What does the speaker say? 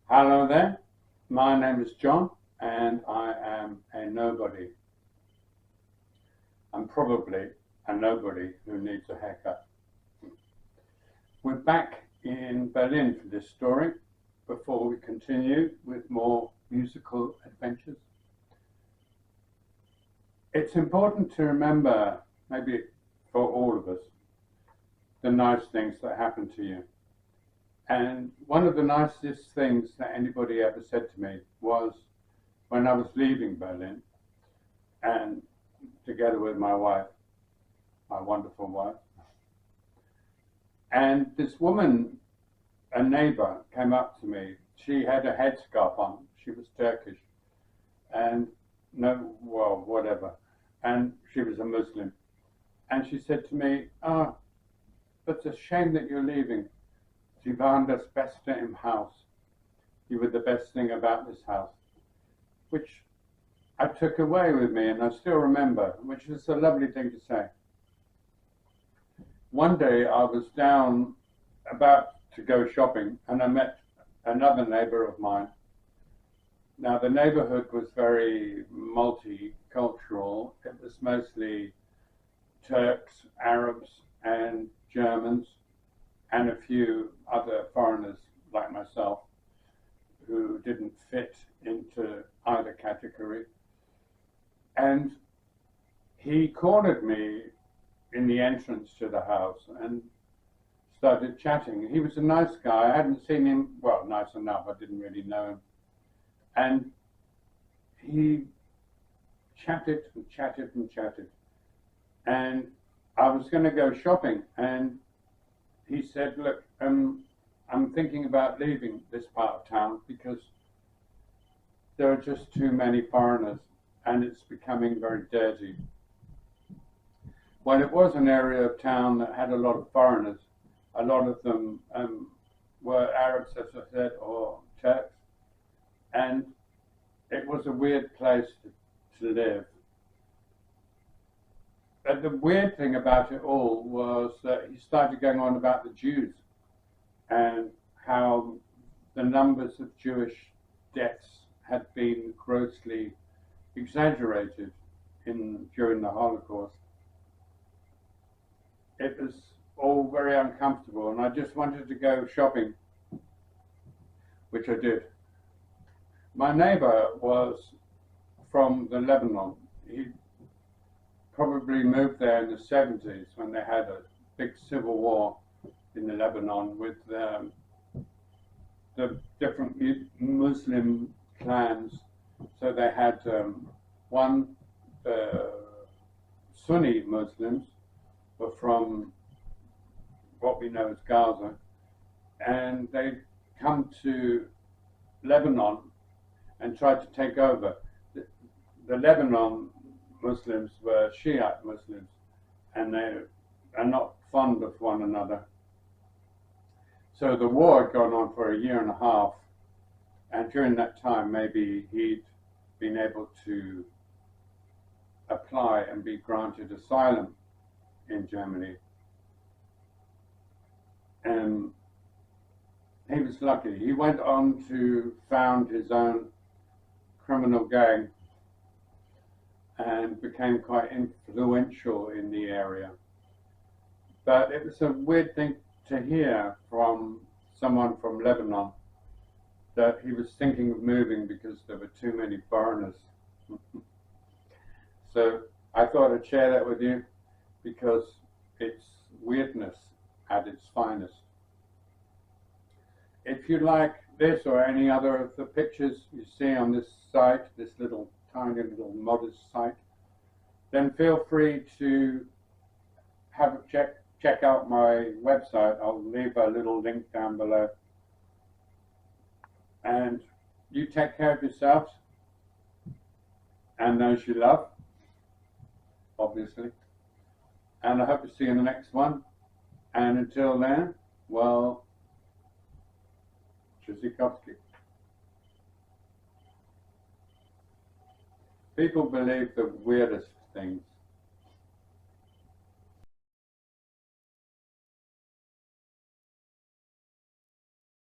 Hello there, my name is John and I am a nobody. I'm probably a nobody who needs a haircut. We're back in Berlin for this story before we continue with more musical adventures. It's important to remember, maybe for all of us, the nice things that happen to you. And one of the nicest things that anybody ever said to me was when I was leaving Berlin, and together with my wife, my wonderful wife, and this woman, a neighbor, came up to me. She had a headscarf on. She was Turkish, and whatever. And she was a Muslim. And she said to me, "Oh, it's a shame that you're leaving. Sie waren das Beste im Haus. You were the best thing about this house," which I took away with me, and I still remember, which is a lovely thing to say. One day I was down about to go shopping, and I met another neighbor of mine. Now, the neighborhood was very multicultural. It was mostly Turks, Arabs, and Germans, and a few other foreigners like myself who didn't fit into either category. And he cornered me in the entrance to the house and started chatting. He was a nice guy. I hadn't seen him, well, nice enough, I didn't really know him. And he chatted and chatted and chatted. And I was going to go shopping, and he said, "Look, I'm thinking about leaving this part of town because there are just too many foreigners and it's becoming very dirty." Well, it was an area of town that had a lot of foreigners. A lot of them were Arabs, as I said, or Turks. And it was a weird place to live. But the weird thing about it all was that he started going on about the Jews and how the numbers of Jewish deaths had been grossly exaggerated during the Holocaust. It was all very uncomfortable, and I just wanted to go shopping, which I did. My neighbor was from the Lebanon. He probably moved there in the 70s when they had a big civil war in the Lebanon with the different Muslim clans. So they had one, the Sunni Muslims were from what we know as Gaza, and they come to Lebanon and tried to take over. The Lebanon Muslims were Shiite Muslims, and they are not fond of one another. So the war had gone on for a year and a half, and during that time maybe he'd been able to apply and be granted asylum in Germany. And he was lucky. He went on to found his own criminal gang and became quite influential in the area. But it was a weird thing to hear from someone from Lebanon that he was thinking of moving because there were too many foreigners. So I thought I'd share that with you because it's weirdness at its finest. If you like this or any other of the pictures you see on this site, this little tiny little modest site, then feel free to have a check out my website. I'll leave a little link down below. And you take care of yourselves and those you love, obviously. And I hope to see you in the next one. And until then, well, Tchaikovsky. People believe the weirdest things.